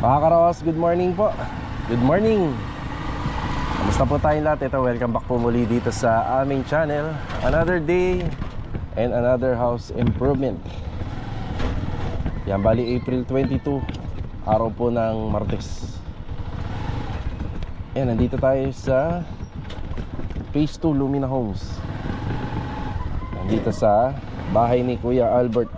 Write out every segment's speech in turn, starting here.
Mga Karos, good morning po. Good morning. Kamusta po tayong lahat? Ito, welcome back po muli dito sa aming channel. Another day and another house improvement. Yan, bali April 22, araw po ng Martes. Yan, nandito tayo sa Phase 2 Lumina Homes. Nandito sa bahay ni Kuya Albert.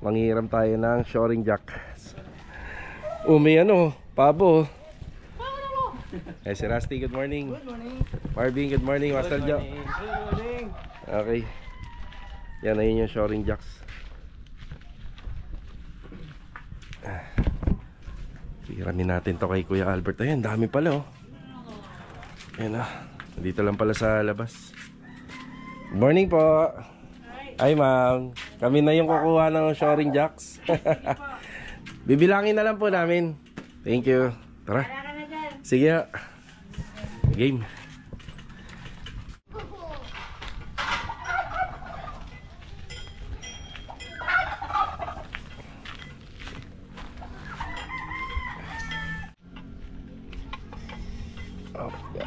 Manghiram tayo ng shoring jack. May pabo. Eh, si Rusty, good morning. Good morning. Marvin, good morning. Master Joe. Good morning. Okay. Yan na yun yung shoring jacks. Hiramin natin to kay Kuya Albert. Ayan, dami pala Ayan dito lang pala sa labas. Good morning po. Ay ma'am, kami na yung kukuha ng shoring jacks. Bibilangin na lang po namin. Thank you. Tara. Sige. Game. Oh, yeah.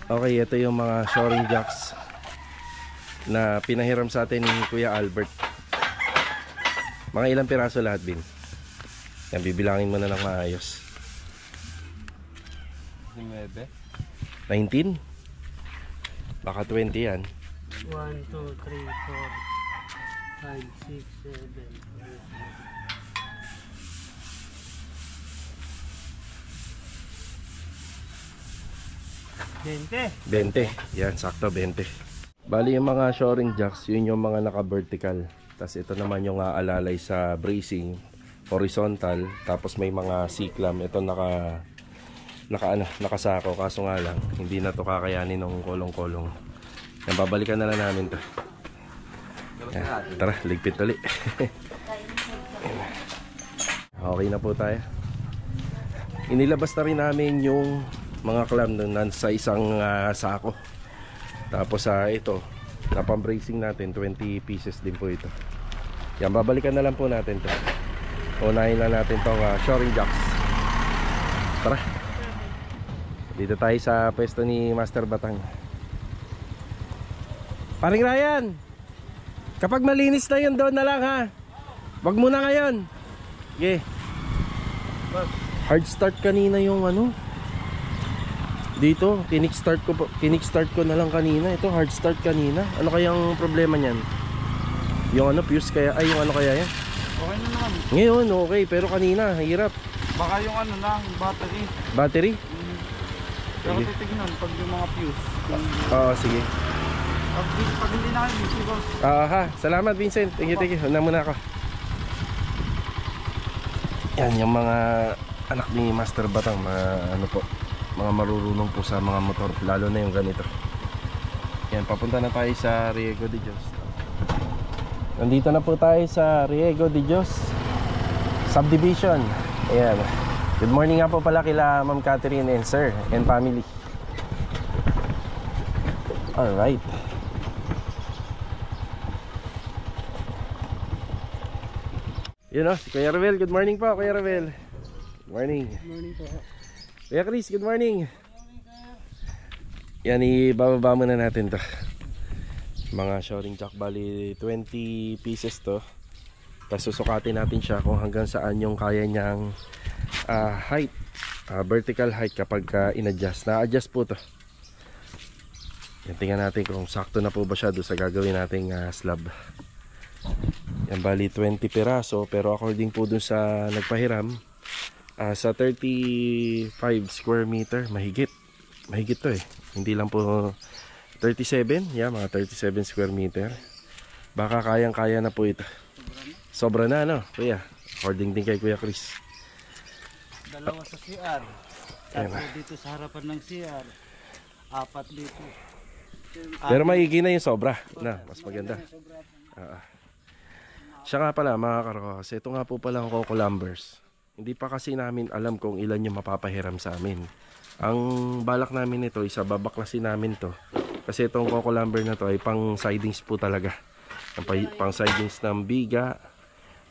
Okay, ito yung mga shoring jacks na pinahiram sa atin ni Kuya Albert. Mga ilang piraso lahat, Bin? Yan, bibilangin mo na lang maayos. 19? Baka 20 yan. 1, 2, 3, 4, 5, 6, 7, 20. Yan, sakto 20. Bali yung mga shoring jacks, yun yung mga naka-vertical. Tapos ito naman yung alalay sa bracing, horizontal. Tapos may mga C-clamp. Ito nakasako. Kaso nga lang, hindi na to kakayanin ng kolong-kolong. Yan, babalikan na lang namin to. Yan, tara, ligpit ulit. Okay na po tayo. Inilabas na rin namin yung mga clamp na sa isang sako. Tapos ito, napang-bracing natin, 20 pieces din po ito. Yan, babalikan na lang po natin to. Unahin na natin tong shoring jacks. Tara. Dito tayo sa pwesto ni Master Batang. Paring Ryan, kapag malinis na yun, doon na lang ha. Wag muna ngayon. Okay. Hard start kanina yung dito, kinik-start ko na lang kanina. Ito, hard start kanina. Ano kayang problema niyan? Yung fuse kaya, yung kaya yan? Okay na naman. Ngayon, okay. Pero kanina, hirap. Baka yung lang, battery. Battery? Pero titignan pag yung mga fuse. Sige. Pag hindi na kayo, siguro. Salamat Vincent. Thank you. Una muna ako. Yan, yung mga anak ni Master Batang, mga marurunong po sa mga motor, lalo na yung ganito. Yan, papunta na tayo sa Riego de Dios. Nandito na po tayo sa Riego de Dios Subdivision. Ayan. Good morning nga po pala kila Ma'am Catherine and Sir and family. Alright. Yun si Kuya Ravel. Good morning po, Kuya Ravel. Good morning. Good morning po. Kuya Chris, good morning. Yan, ibababa muna natin to. Mga shoring jack, bali 20 pieces to. Tapos susukatin natin siya kung hanggang saan yung kaya niyang height, vertical height kapag in-adjust. Na-adjust po to. Yan, tingnan natin kung sakto na po ba siya doon sa gagawin nating slab. Yan, bali 20 piraso, pero according po doon sa nagpahiram, sa 35 square meter, mahigit to hindi lang po 37, mga 37 square meter. Baka kayang-kaya na po ito. Sobra na Kuya? According din kay Kuya Chris. Dalawa sa CR. Tatlo dito sa harapan ng CR. 4 dito. Pero maigi na yung sobra. Na, mas maganda. Siya nga pala mga karokos, ito nga po pala ang Coco Lumbers. Hindi pa kasi namin alam kung ilan yung mapapahiram sa amin. Ang balak namin ito, isa babaklasin namin to. Kasi itong Coco Lumber na to ay pang sidings po talaga. Pang sidings ng biga,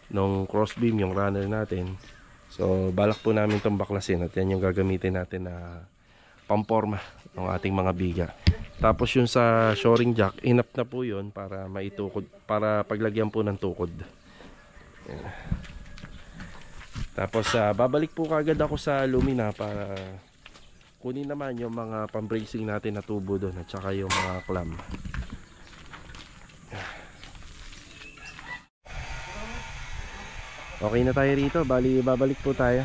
nung crossbeam, yung runner natin. So balak po namin itong baklasin at yan yung gagamitin natin na pamporma ng ating mga biga. Tapos yung sa shoring jack, enough na po yun para maitukod, para paglagyan po ng tukod. Yan. Tapos babalik po kagad ako sa Lumina para kunin naman yung mga pambracing natin na tubo doon at saka yung mga clamp. Okay na tayo rito, bali babalik po tayo.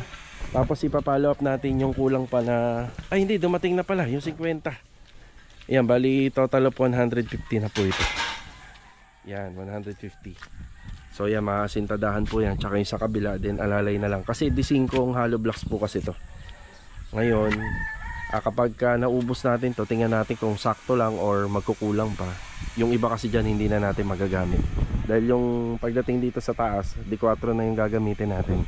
Tapos ipapollow up natin yung kulang pa na, ay hindi, dumating na pala yung 50. Yan, bali total of 150 na po ito. Yan, 150. So yan, makasintadahan po yan. Tsaka yung sa kabila din, alalay na lang. Kasi D5 ang hollow blocks po kasi to. Ngayon, kapag naubos natin to, tingnan natin kung sakto lang or magkukulang pa. Yung iba kasi dyan hindi na natin magagamit. Dahil yung pagdating dito sa taas, D4 na yung gagamitin natin.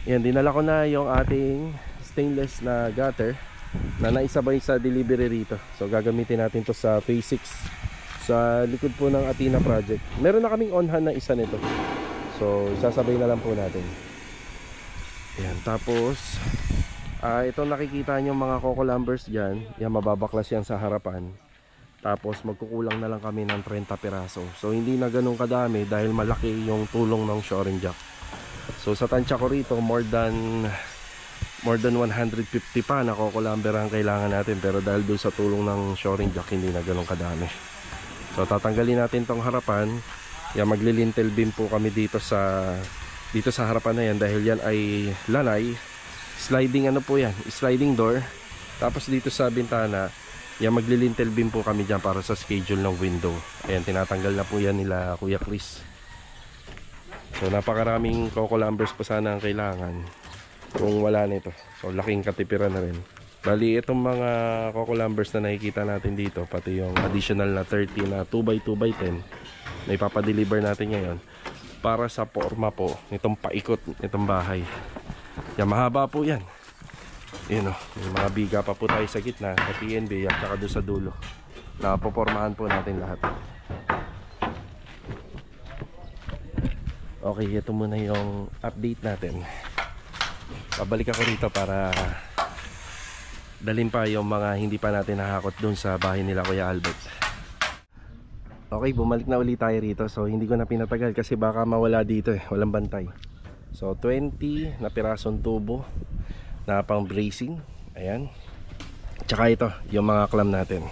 Yan, dinala ko na yung ating stainless na gutter na naisabay sa delivery rito. So gagamitin natin to sa phase 6 sa likod po ng Athena project. Meron na kaming on-hand na isa nito. So sasabay na lang po natin. Ayan, tapos itong nakikita nyo mga Coco Lumbers dyan, yan, mababaklas yan sa harapan. Tapos magkukulang na lang kami ng 30 piraso. So hindi na ganun kadami dahil malaki yung tulong ng shoring jack. So sa tansya ko rito, more than 150 pa na Coco Lumber ang kailangan natin. Pero dahil doon sa tulong ng shoring jack, hindi na ganun kadami. So tatanggalin natin tong harapan. Yan, maglilintel beam po kami dito sa harapan na yan dahil yan ay lanay. Sliding ano po yan, sliding door. Tapos dito sa bintana, yan, maglilintel beam po kami dyan para sa schedule ng window. Ayan, tinatanggal na po yan nila Kuya Chris. So napakaraming Coco Lumbers pa sana ang kailangan kung wala nito. So laking katipiran na rin. Bali itong mga Coco Lumbers na nakikita natin dito, pati yung additional na 30 na 2x2x10 na ipapadeliver natin ngayon para sa forma po nitong paikot nitong bahay. Yan, mahaba po yan. Yun, may mga biga pa po tayo sa gitna, sa PNB at saka doon sa dulo. Napopormahan po natin lahat. Okay, ito muna yung update natin. Pabalik ako rito para dalhin pa yung mga hindi pa natin nahakot doon sa bahay nila Kuya Albert. Okay, bumalik na ulit tayo rito. So hindi ko na pinatagal kasi baka mawala dito walang bantay. So 20 na pirasong tubo na pang bracing. Ayan. Tsaka ito, yung mga clamp natin.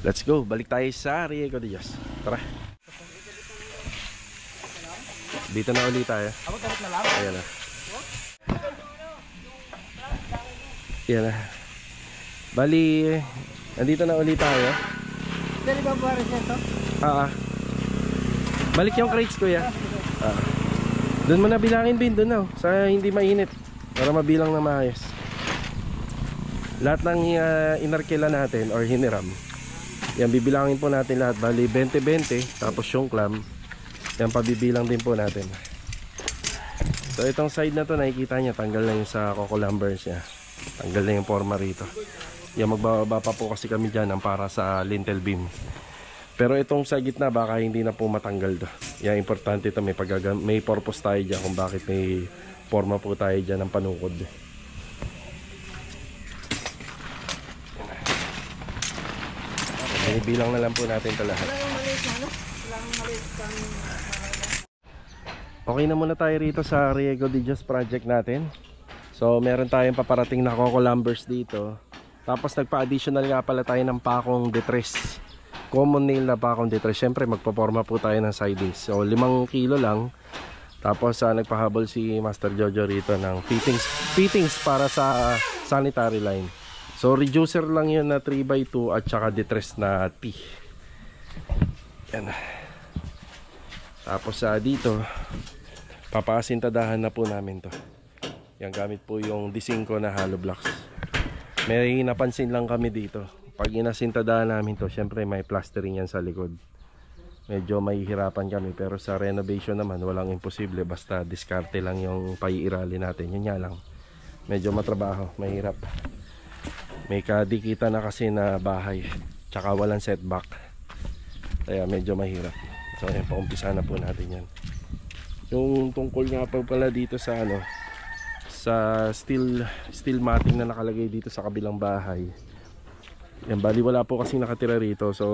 Let's go, balik tayo sa Riego de Dios. Tara. Dito na ulit tayo. Ayan na. Ayan na. Bali, nandito na ulit tayo. Dali ba ba rin ito? Balik yung crates ko ya. Doon mo na bilangin bin, doon na. Sa hindi mainit. Para mabilang na maayos. Lahat ng inarkila natin or hiniram, yan, bibilangin po natin lahat. Bali 20-20. Tapos yung clamp, yan, pabibilang din po natin. So itong side na to, nakikita nyo, tanggal na yung sa Coco Lumbers nya. Tanggal na yung forma rito. Yan, magbababa pa po kasi kami dyan ang para sa lintel beam. Pero itong sa gitna, baka hindi na po matanggal to. Yan, importante ito, may purpose tayo dyan kung bakit may forma po tayo dyan ng panukod. Bilang na lang po natin ito lahat. Okay na muna tayo rito sa Riego de Dios project natin. So meron tayong paparating na Coco Lumbers dito. Tapos nagpa-additional nga pala tayo ng pakong detress. Common nail na pakong detress. Siyempre magpaporma po tayo ng sidings. So 5 kilo lang. Tapos nagpahabol si Master Jojo rito ng fittings para sa sanitary line. So reducer lang yun na 3x2 at saka detress na T. Yan. Tapos dito papasintadahan na po namin to. Yan, gamit po yung D5 na hollow blocks. May napansin lang kami dito. pag inasintadaan namin to, syempre may plastering yan sa likod. Medyo mahihirapan kami, pero sa renovation naman walang imposible, basta diskarte lang yung paiirali natin. Yun nga lang, medyo matrabaho, mahirap. May kadikita na kasi na bahay, tsaka walang setback, kaya medyo mahirap. So ayan, paumpisa na po natin yan. Yung tungkol nga pa pala dito sa ano, sa steel matting na nakalagay dito sa kabilang bahay. Yan, bali wala po kasing nakatira rito, so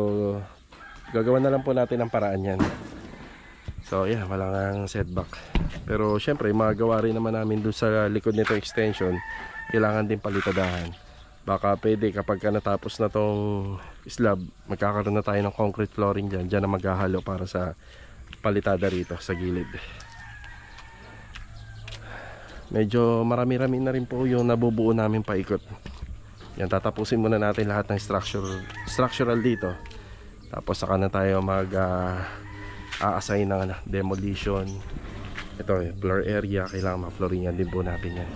gagawa na lang po natin ang paraan yan. So yeah, walang setback. Pero syempre magagawa rin naman namin doon sa likod nito extension, kailangan din palitadahan. Baka pwede kapag natapos na tong slab, magkakaroon na tayo ng concrete flooring dyan. Dyan na maghahalo para sa palitada rito sa gilid. Medyo marami-rami na rin po yung nabubuo namin paikot. Yan, tatapusin muna natin lahat ng structural dito. Tapos saka na tayo a-assign ng demolition. Ito floor area, kailangan ma-flooringan din po natin yan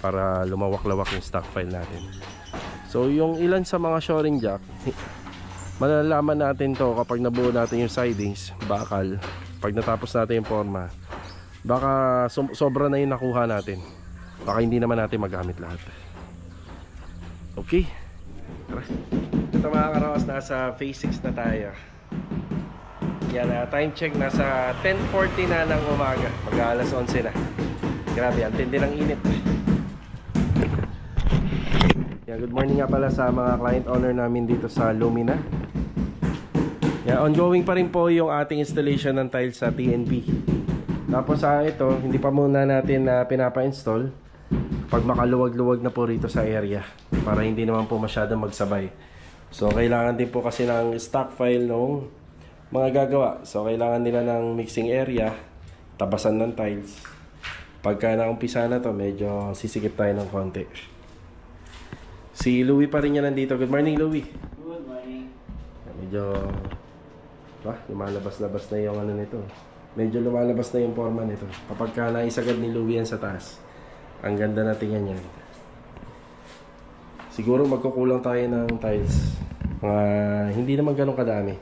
para lumawak-lawak yung stock file natin. So yung ilan sa mga shoring jack, malalaman natin to kapag nabuo natin yung sidings, bakal. Pag natapos natin yung forma, baka sobra na yung nakuha natin, baka hindi naman natin magamit lahat. Okay, tara. Ito mga karaos, nasa phase 6 na tayo. Yan, time check, nasa 10:40 na ng umaga, mag-aalas 11 na. Grabe, ang tindi ng init. Yan, good morning nga pala sa mga client owner namin dito sa Lumina. Yan, ongoing pa rin po yung ating installation ng tiles sa TNB. Tapos ito, hindi pa muna natin pinapa-install pag makaluwag-luwag na po rito sa area, para hindi naman po masyadong magsabay. So kailangan din po kasi ng stock file ng mga gagawa. So kailangan nila ng mixing area, tabasan ng tiles. Pagka naumpisa na to, medyo sisikip tayo ng konti. Si Louie pa rin yan nandito. Good morning, Louie. Good morning. Medyo lumalabas-labas na yung ano nito. Medyo lumalabas na yung forma nito. Kapag ka naisagad ni Louie yan sa taas, ang ganda na tingnan yan. Siguro magkukulang tayo ng tiles. Hindi naman ganun kadami.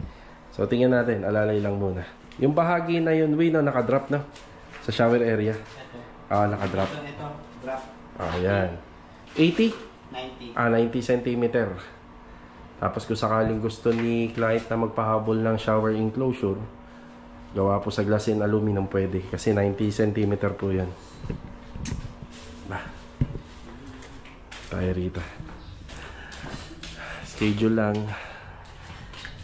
So tingnan natin, alalay lang muna. Yung bahagi na yun, no, nakadrop na sa shower area. Nakadrop. Ito, drop. Yan. 80? 90. 90 cm. Tapos kung sakaling gusto ni client na magpahabol ng shower enclosure, gawa po sa glass and aluminum, pwede. Kasi 90 cm po yan. Tayo rito. Schedule lang.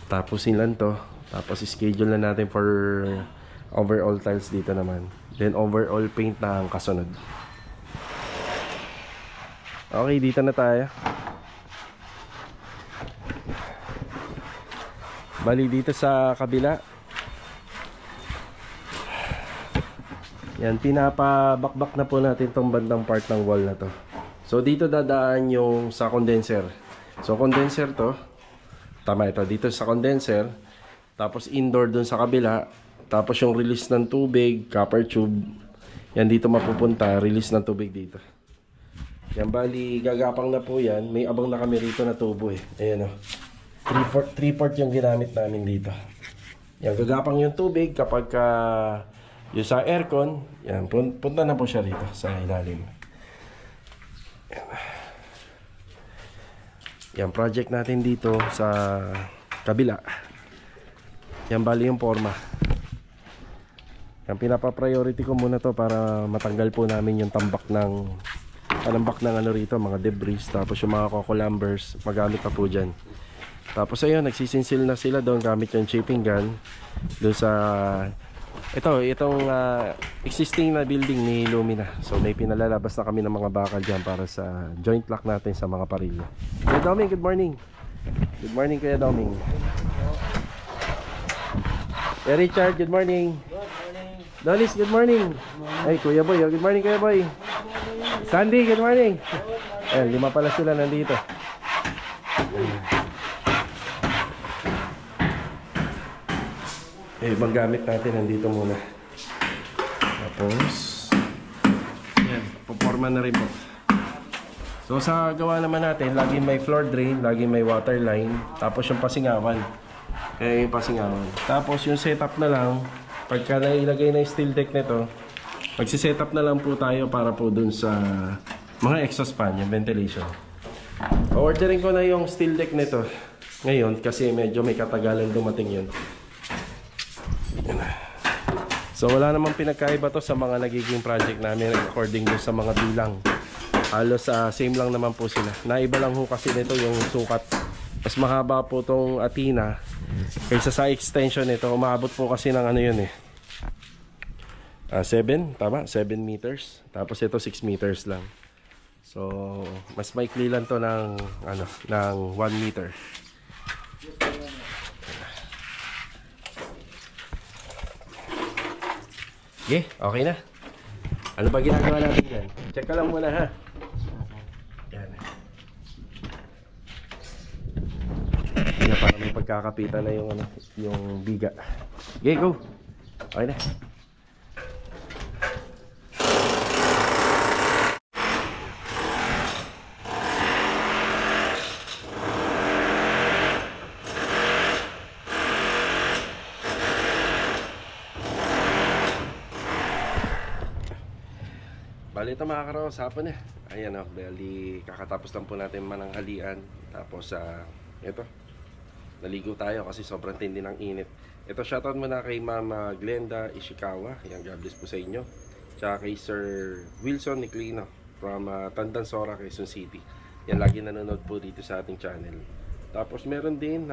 Tapusin lang to. Tapos schedule na natin for overall tiles dito naman. Then overall paint na ang kasunod. Okay, dito na tayo. Bali dito sa kabila. Yan, pinapabakbak na po natin tong bandang part ng wall na to. So dito dadaan yung sa condenser. So condenser to. Tama ito, dito sa condenser. Tapos indoor dun sa kabila. Tapos yung release ng tubig, copper tube. Yan dito mapupunta, release ng tubig dito. Yan, bali gagapang na po yan. May abang na kami rito na tubo eh. Ayan o. 3/4 yung ginamit namin dito. Yan, gagapang yung tubig kapag yung sa aircon. Yan, punta na po siya rito sa ilalim. Yan, project natin dito sa kabila. Yan, bali yung forma. Yan, pinapa-priority ko muna to para matanggal po namin yung tambak ng ano rito, mga debris. Tapos yung mga coco-lumbers, magamit pa po dyan. Tapos ayun, nagsisinsil na sila doon gamit yung shaping gun doon sa itong existing na building ni Lumina. So may pinalalabas na kami ng mga bakal dyan para sa joint lock natin sa mga parilya. Kuya Doming, good morning. Good morning, Kuya Doming. Richard, good morning. Good morning. Dolis, good morning. Ay, Kuya Boy, good morning, Kuya Boy. Sandy, good morning. Ay, 5 pala sila nandito. Ibang gamit natin nandito muna. Tapos yan, puporma na rin po. So sa gawa naman natin, lagi may floor drain, lagi may water line, tapos yung pasingawan. Yung pasingawan. Tapos yung setup na lang, pagka nailagay na yung steel deck nito, magsisetup na lang po tayo para po dun sa mga exhaust fan, yung ventilation. Ordering ko na yung steel deck nito ngayon kasi medyo may katagalan dumating yun. So wala namang pinagkaiba to sa mga nagiging project namin according to sa mga bilang. Halos same lang naman po sila. Naiba lang ho kasi nito yung sukat. Mas mahaba po tong Athena kaysa sa extension nito. Umabot po kasi ng ano yun 7, tama? 7 meters. Tapos ito 6 meters lang. So mas maikli lang to ng ng 1 meter. Okay na. Ano ba ginagawa natin dyan? Check ka lang muna ha. Yan. Yan, para may pagkakapitan na yung biga. Go! Okay na. Bali ito mga karos, hapon na. Ayan bali kakatapos lang po natin mananghalian. Tapos ito, naligo tayo kasi sobrang tindi ng init. Ito shoutout muna kay Mama Glenda Ishikawa. Ayan, God bless po sa inyo. Tsaka kay Sir Wilson Niclino from Tandansora, Quezon City. Yan, lagi nanonood po dito sa ating channel. Tapos meron din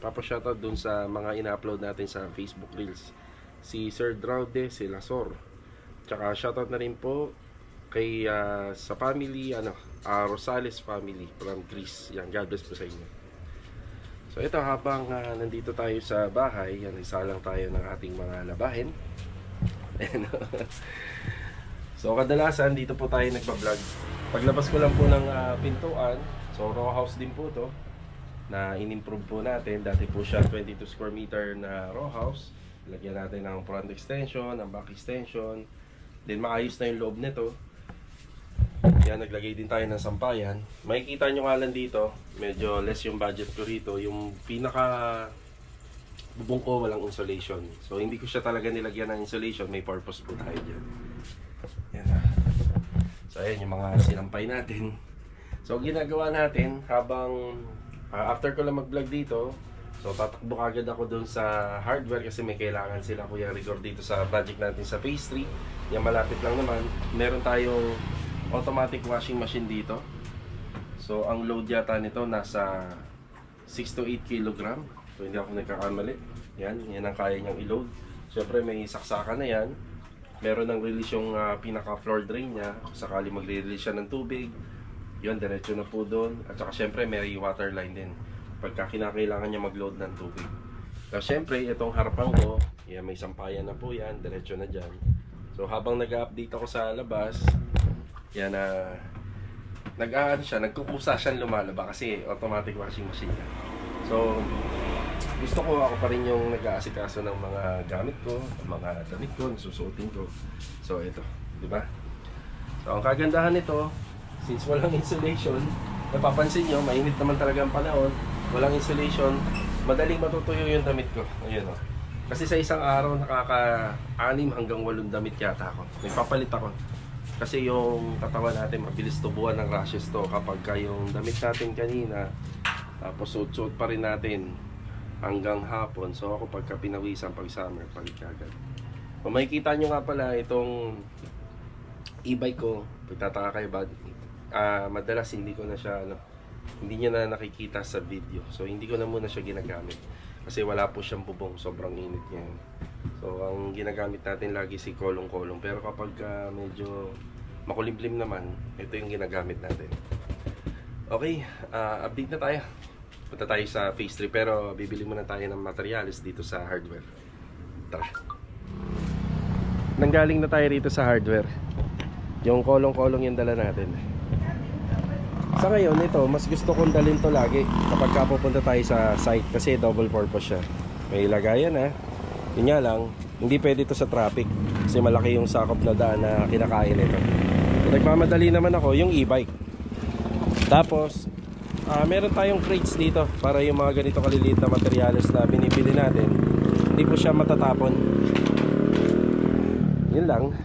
shoutout dun sa mga ina-upload natin sa Facebook Reels. Si Sir Draude Silasor. Tsaka shoutout na rin po kay sa family Rosales family from Greece. Yan, God bless po sa inyo. So ito, habang nandito tayo sa bahay, yan, isa lang tayo ng ating mga labahin. So kadalasan dito po tayo nagpa-vlog. Paglabas ko lang po ng pintuan, so row house din po to na in-improve po natin. Dati po siya 22 square meter na row house. Lagyan natin ng front extension, ng back extension. Then maayos na yung loob nito. Yan, naglagay din tayo ng sampayan. Makikita nyo nga lang dito, medyo less yung budget ko rito. Yung pinaka bubong ko walang insulation. So hindi ko siya talaga nilagyan ng insulation. May purpose po tayo dyan. Yan. So ayan yung mga sinampay natin. So ginagawa natin habang after ko lang mag-vlog dito, so tatakbo agad ako dun sa hardware kasi may kailangan sila Kuya Rigor dito sa project natin sa phase 3. Yan, malapit lang naman. Meron tayong automatic washing machine dito. So ang load yata nito nasa 6 to 8 kg. So hindi ako nagkakamali. Yan ang kaya niyang i-load. Siyempre may saksakan na yan. Meron ng release yung pinaka floor drain niya. Kung sakali magre-release siya ng tubig, yun, diretso na po doon. At saka siyempre may water line din pagka kinakailangan niya mag-load ng tubig. So siyempre itong harapan ko, yan, may sampayan na po yan, diretso na dyan. So habang nag-update ako sa labas, yan nagkukusa siyang lumalaba kasi automatic washing machine yan. So gusto ko ako pa rin yung nag-aasikaso ng mga gamit ko, mga damit ko, nasusuotin ko. So ito, di ba? So ang kagandahan nito, since walang insulation, napapansin nyo, mainit naman talaga ang panahon, walang insulation, madaling matutuyo yung damit ko. Ayun o. Kasi sa isang araw nakaka-6 hanggang 8 damit yata ako. Nagpapalit ako. Kasi yung katawan natin mabilis tubuan ng rashes to kapag yung damit natin kanina, tapos suot-suot pa rin natin hanggang hapon. So ako pagka pinawisan pag summer, palit agad. Kung makikita nyo nga pala itong e-bike ko, pagtataka kayo ba, madalas hindi ko na siya hindi nyo na nakikita sa video. So hindi ko na muna siya ginagamit kasi wala po siyang bubong, sobrang init ngayon. So ang ginagamit natin lagi si kolong-kolong. Pero kapag medyo makulimlim naman, ito yung ginagamit natin. Okay, update na tayo. Punta tayo sa phase 3 pero bibili muna tayo ng materials dito sa hardware. Tara. Nanggaling na tayo rito sa hardware. Yung kolong-kolong yung dala natin. Sa ngayon ito, mas gusto kong dalhin to lagi kapag pupunta tayo sa site kasi double purpose siya. May lagayan yun nga lang, hindi pwede ito sa traffic kasi malaki yung sakop na daan na kinakain ito. So, nagmamadali naman ako yung e-bike. Tapos meron tayong crates dito para yung mga ganito kaliliit na materyales na binibili natin, hindi po siya matatapon. Yun lang.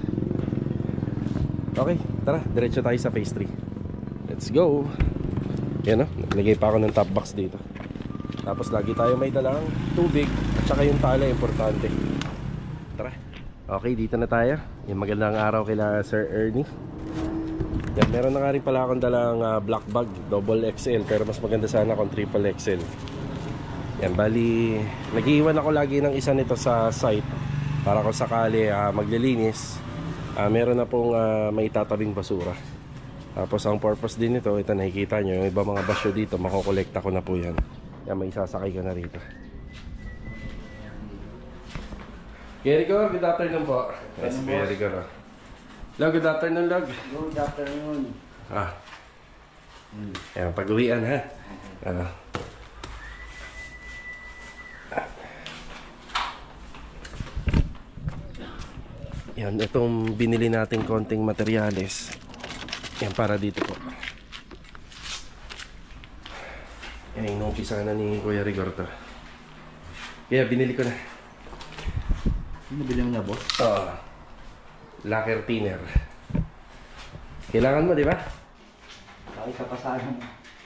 Okay, tara, diretso tayo sa phase 3. Let's go. Yan o, naglagay pa ako ng top box dito. Tapos lagi tayo may dalang tubig at saka yung tala, importante. Tara. Okay, dito na tayo. Yung magandang araw kila Sir Ernie. Yan, meron na nga rin pala akong dalang black bag, double XL, pero mas maganda sana kung triple XL. Yan, bali nag-iiwan ako lagi ng isa nito sa site para kung sakali maglilinis, meron na pong may tatabing basura. Tapos ang purpose din nito, ito nakikita nyo, yung iba mga basyo dito, makukolekta ko na po yan. Yan, may sasakay ka na rito. Jericho, good afternoon po. Yes, Jericho. Log, good afternoon, Log. Good afternoon. Ayan, pag-uwian ha. Yan, itong binili natin konting materyales. Yan, para dito po. Yan, inumpisa na ni Kuya Rigor to. Kaya binili ko na. Ano bili mo na, boss? Lacquer thinner. Kailangan mo, di ba? Ay, kapasahan.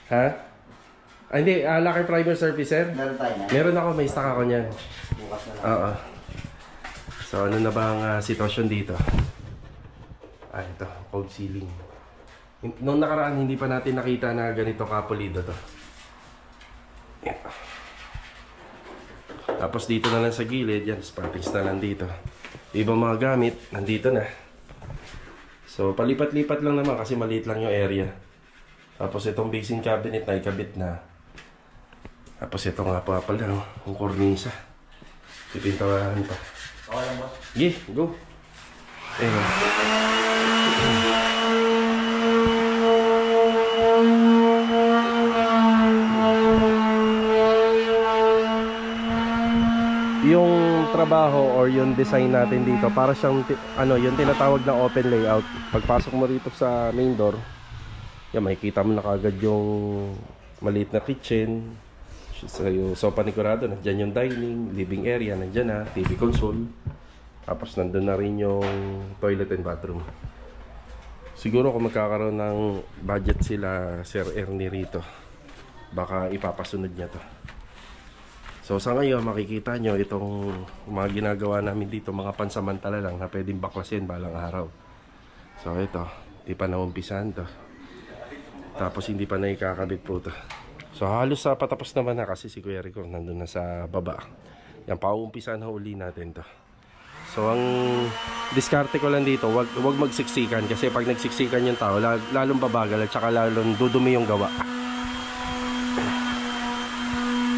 Ha? Hindi, lacquer primer surfacer. Meron tayo na. Meron ako, may stock ako niyan. Bukas na lang. Oo. So, ano na ba ang sitwasyon dito? Ito, cold ceiling. Noong nakaraan, hindi pa natin nakita na ganito kapulido to. Yan. Tapos dito na lang sa gilid, yan, spartings na lang dito. Ibang mga gamit, nandito na. So, palipat-lipat lang naman kasi maliit lang yung area. Tapos itong basin cabinet na ikabit na. Tapos ito nga pa pala, yung cornisa. Pipintawahan pa. Okay lang, boss. Yeah, go. Ayun. Yung trabaho or yung design natin dito, para siyang yung tinatawag na open layout. Pagpasok mo rito sa main door, yan, makikita mo na kagad yung maliit na kitchen. So, yung sofa ni Corrado, nandyan yung dining, living area, nandyan na, TV console. Tapos nandun na rin yung toilet and bathroom. Siguro kung magkakaroon ng budget sila Sir Ernie rito, baka ipapasunod niya to. So sa ngayon makikita nyo itong mga ginagawa namin dito, mga pansamantala lang na pwedeng baklasin balang araw. So ito, hindi pa naumpisan to. Tapos hindi pa naikakabit po to. So halos sa patapos naman na kasi si Kuya Rico nandun na sa baba. Yan, pauumpisan na uli natin to. So ang diskarte ko lang dito, wag magsiksikan kasi pag nagsiksikan yung tao, lalong babagal at saka lalong dudumi yung gawa.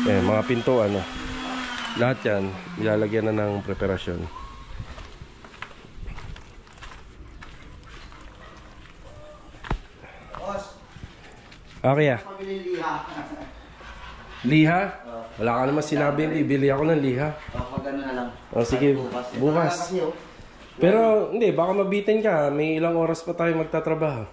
Mga pintuan, lahat yan ilalagyan na ng preparasyon. Boss, Okay pabili liha. Liha? Wala ka naman sinabi, bibili ako ng liha. Pag ano na lang. Sige, bukas. Kasi, Pero hindi, baka mabitin ka. May ilang oras pa tayo magtatrabaho.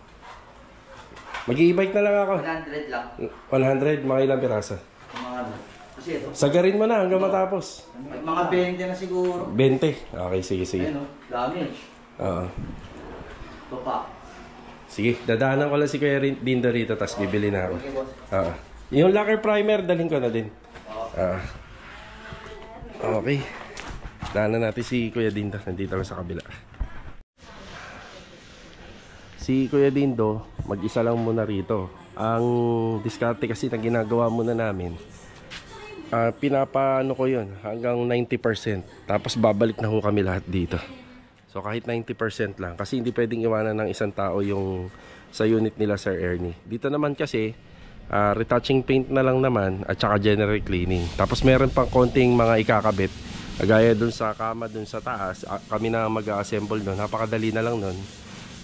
Mag-i-bike na lang ako. 100 lang. 100, mga ilang pirasa. Mga ano. Kasi ito. Sagarin mo na hanggang matapos. Mga 20 na siguro. 20. Okay, sige. Ayun, dami. Oo. Ito pa. Sige, dadaanan ko lang si Kuya Dindo rito, tapos bibili na ako. Okay, boss. Oo. Yung lacquer primer, dalhin ko na din. Okay. Daanan natin si Kuya Dindo. Nandito ako sa kabila. Si Kuya Dindo, mag-isa lang muna rito. Ang diskarte kasi na ginagawa muna namin, pinapaano ko yun hanggang 90%. Tapos babalik na ho kami lahat dito. So kahit 90% lang, kasi hindi pwedeng iwanan ng isang tao yung sa unit nila Sir Ernie. Dito naman kasi retouching paint na lang naman at saka general cleaning. Tapos meron pang konting mga ikakabit, gaya dun sa kama dun sa taas. Kami na mag-assemble nun, napakadali na lang nun.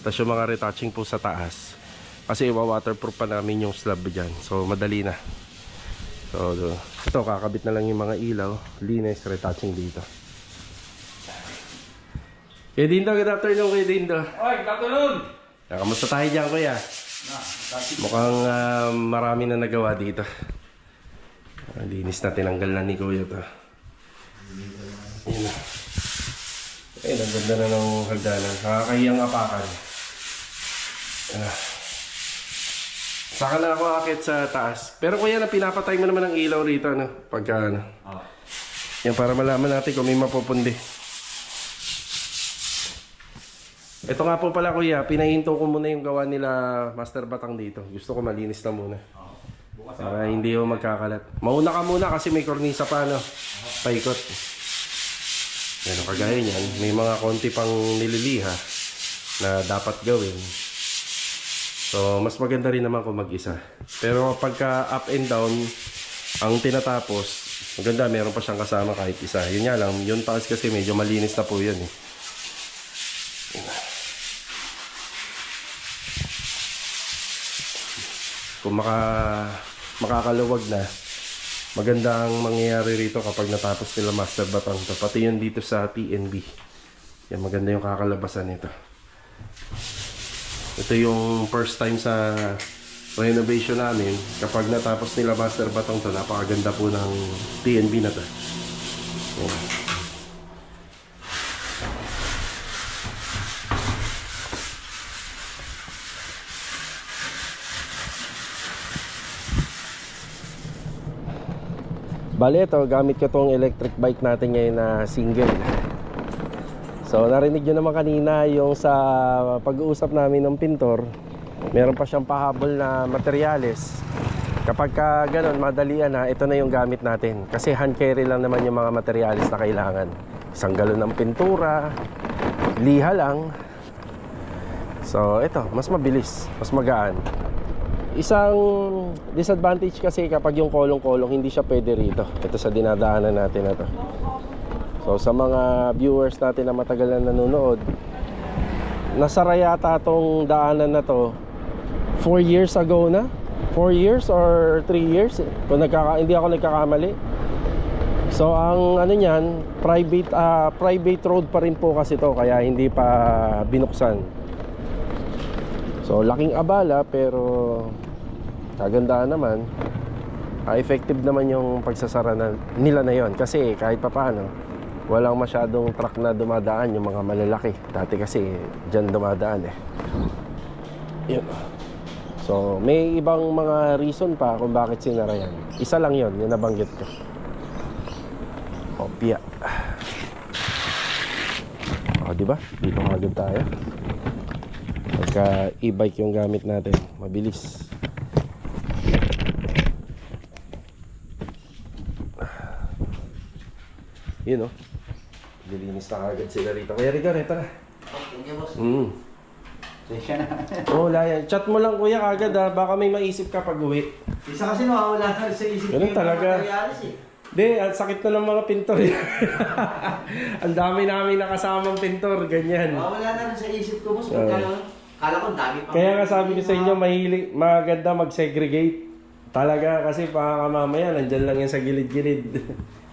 Tapos yung mga retouching po sa taas, kasi waterproof pa namin yung slab dyan, so madali na. So ito, kakabit na lang yung mga ilaw, linis, retouching dito. Kuya Dindo, good afternoon Kuya Dindo. Oy, good afternoon! Kamusta tayo dyan, Kuya? Mukhang marami na nagawa dito. Linis na, tinanggal na ni Kuya to. Ayun na. Ayun, ang ganda na ng hagdanan. Nakakahiyang apakan. Saka na ako akit sa taas. Pero Kuya, na pinapatay mo naman ang ilaw rito, ano? Pagka ano. Yan, para malaman natin kung may mapupundi. Ito nga po pala Kuya, pinahinto ko muna yung gawa nila Master Batang dito. Gusto ko malinis na muna. Para hindi yung magkakalat. Mauna ka muna kasi may kornisa pa, no? Paikot. Yan, kagaya niyan. May mga konti pang nililiha na dapat gawin. So, mas maganda rin naman kung mag-isa. Pero pagka up and down, ang tinatapos, maganda, meron pa siyang kasama kahit isa. Yun nga lang, yung taas kasi medyo malinis na po yun eh. Kung makakaluwag na, maganda ang mangyayari rito kapag natapos nila Master Batang to. Pati yun dito sa TNB. Yan, maganda yung kakalabasan nito. Ito yung first time sa renovation namin. Kapag natapos nila Master Batang to, napakaganda po ng TNB na to. Yan. Bale, ito, gamit ko tong electric bike natin ngayon na single. So, narinig nyo naman kanina yung sa pag-uusap namin ng pintor, meron pa siyang pahabol na materyales. Kapag ka ganun, madalian na, ito na yung gamit natin. Kasi hand carry lang naman yung mga materyales na kailangan. Isang galon ng pintura, liha lang. So, ito, mas mabilis, mas magaan. Isang disadvantage kasi kapag yung kolong-kolong hindi siya pwede rito. Ito sa dinadaanan natin na to. So sa mga viewers natin na matagal na nanonood, nasara yata tong daanan na to 4 years ago na. 4 years or 3 years kung hindi ako nagkakamali. So ang ano niyan, private road pa rin po kasi to, kaya hindi pa binuksan. So laking abala pero kagandahan naman, effective naman yung pagsasara nila na yon. Kasi kahit papaano, walang masyadong truck na dumadaan, yung mga malalaki. Dati kasi dyan dumadaan eh. Yun. So may ibang mga reason pa kung bakit sinara yan. Isa lang yon, yung nabanggit ko. Opya. O diba? Dito agad tayo. Pagka e-bike yung gamit natin, mabilis. Yun o, dilinis na agad sila rito. Kaya Rigar, ito na. Thank you, boss. Sesya na. Oo, layan. Chat mo lang kuya agad ha. Baka may maisip ka pag uwi. Isa kasi nawawala na sa isip ko ganun yung talaga. materialis eh. Hindi, ang sakit na ng mga pintor. Ang dami namin nakasamang pintor, ganyan. Nawawala na rin sa isip ko, boss. Kala ko dami pa. Kaya nga sabi ko sa inyo, maganda mag-segregate. Talaga, kasi baka mamaya, nandyan lang yan sa gilid-gilid.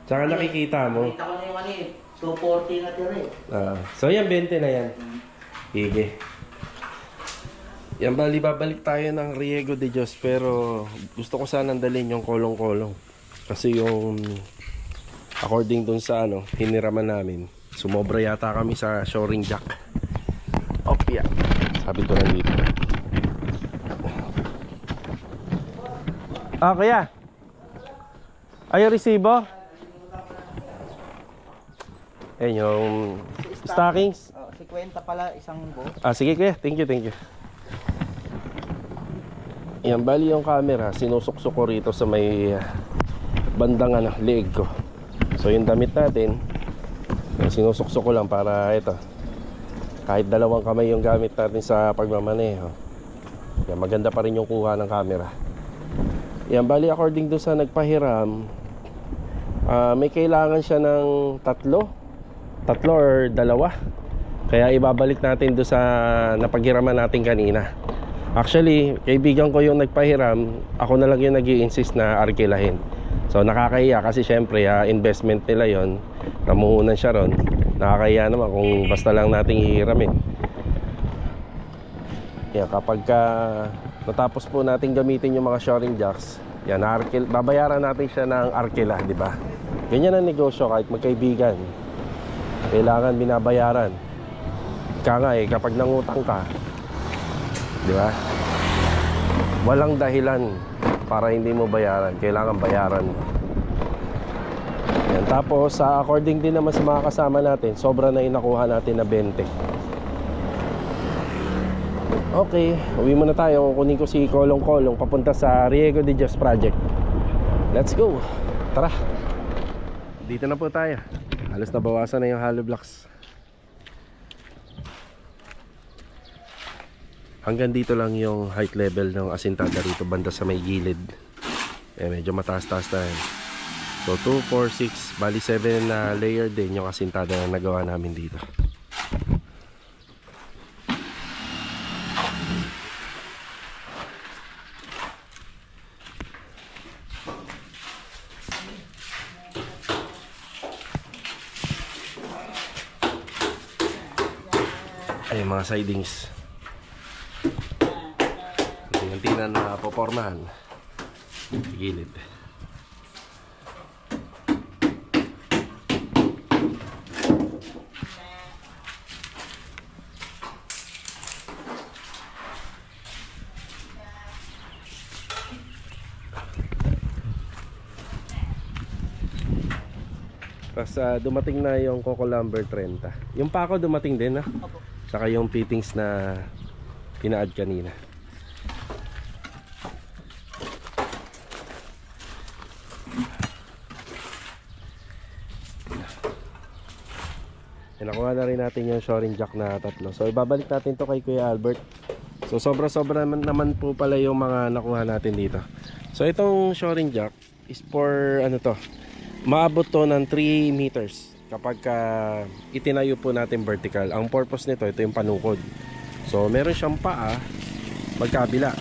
Tsaka nakikita mo. Nakita ko na yung ano eh, 240 na tira eh. So yan, 20 na yan. Sige. Yan, bali babalik tayo ng Riego de Dios. Pero gusto ko sanang dalhin yung kolong-kolong. Kasi yung according dun sa ano, hiniraman namin, sumobra yata kami sa shoring jack. Opya. Sabi ko nandito. Kuya, ayaw resibo? Ayan yung stockings. 50 pala isang box. Sige kuya, thank you, thank you. Yan, bali yung camera, sinusuksok ko rito sa may bandang leeg ko. So yung damit natin, sinusuksok ko lang para ito, kahit dalawang kamay yung gamit natin sa pagmamaneho. Yan, maganda pa rin yung kuha ng camera. Yan, bali according do sa nagpahiram, may kailangan siya ng tatlo or dalawa. Kaya ibabalik natin do sa napaghiraman natin kanina. Actually, kaibigan ko yung nagpahiram, ako na lang yung nag-i-insist na arkilahin. So nakakahiya kasi syempre investment nila yon, namuhunan siya ron. Nakakahiya naman kung basta lang nating hihiramin. Yan, kapag natapos po natin gamitin yung mga shoring jacks, yan, babayaran natin siya ng arkela, di ba? Ganyan ang negosyo kahit magkaibigan. Kailangan binabayaran. Kaya nga kapag nangutang ka, di ba? Walang dahilan para hindi mo bayaran. Kailangan bayaran mo. Yan. Tapos according din naman sa mga kasama natin, sobra na inakuha natin na 20. Okay, uwi muna tayo. Kunin ko si Kolong papunta sa Riego de Dios Project. Let's go. Tara. Dito na po tayo. Halos nabawasan na yung hollow blocks. Hanggang dito lang yung height level ng asintada rito banda sa may gilid. Medyo mataas-taas na yan. So 2, 4, 6, bali 7 na layer din yung asintada na nagawa namin dito. Ay, mga sidings. Tingnan na popormahan. Gilid. Tapos dumating na yung Coco Lumber 30. Yung pako dumating din, ha? Saka yung fittings na pina-add kanina. Nakuha na rin natin yung shoring jack na 3. So ibabalik natin to kay Kuya Albert. So sobra-sobra naman po pala yung mga nakuha natin dito. So itong shoring jack is for ano to, maabot to ng 3 meters kapag itinayo po natin vertical. Ang purpose nito, ito yung panukod. So meron siyang paa magkabila.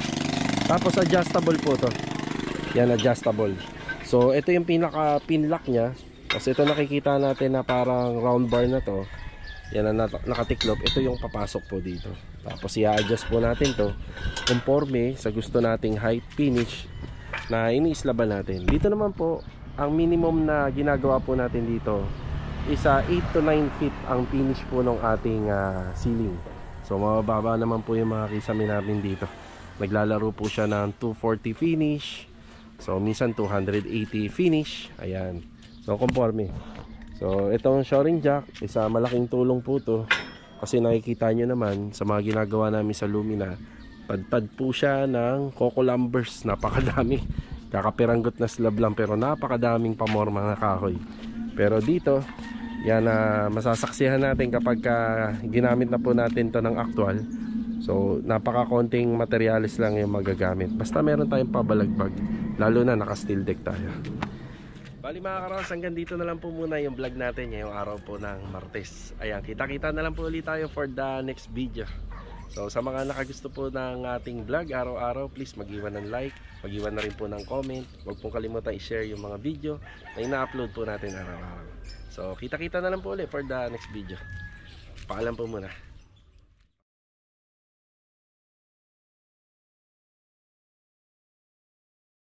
Tapos adjustable po to. Yan, adjustable. So ito yung pinaka pinlock niya. Kasi ito nakikita natin na parang round bar na to. Yan na nakatiklop. Ito yung papasok po dito. Tapos i-adjust po natin to conforme sa gusto nating height finish na iniislaban natin. Dito naman po, ang minimum na ginagawa po natin dito is 8 to 9 feet ang finish po ng ating ceiling. So mababa naman po yung mga kisame namin dito. Naglalaro po siya ng 240 finish. So minsan 280 finish. Ayan. So conforme. So itong shoring jack, isa malaking tulong po to. Kasi nakikita nyo naman sa mga ginagawa namin sa Lumina, padpad po siya ng Coco Lumbers. Napakadami. Kakapiranggot na slab lang pero napakadaming pamorma na kahoy. Pero dito, yan masasaksihan natin kapag ginamit na po natin to ng actual. So napakakonting materialis lang yung magagamit. Basta meron tayong pabalagbag, lalo na naka steel deck tayo. Bali mga karos, hanggang dito na lang po muna yung vlog natin ngayong araw po ng Martes. Ayan, kita-kita na lang po ulit tayo for the next video. So sa mga nakagusto po ng ating vlog araw-araw, please mag-iwan ng like, mag-iwan na rin po ng comment. Huwag pong kalimutan i-share yung mga video na ina-upload po natin araw-araw. So kita-kita na lang po ulit for the next video. Paalam po muna.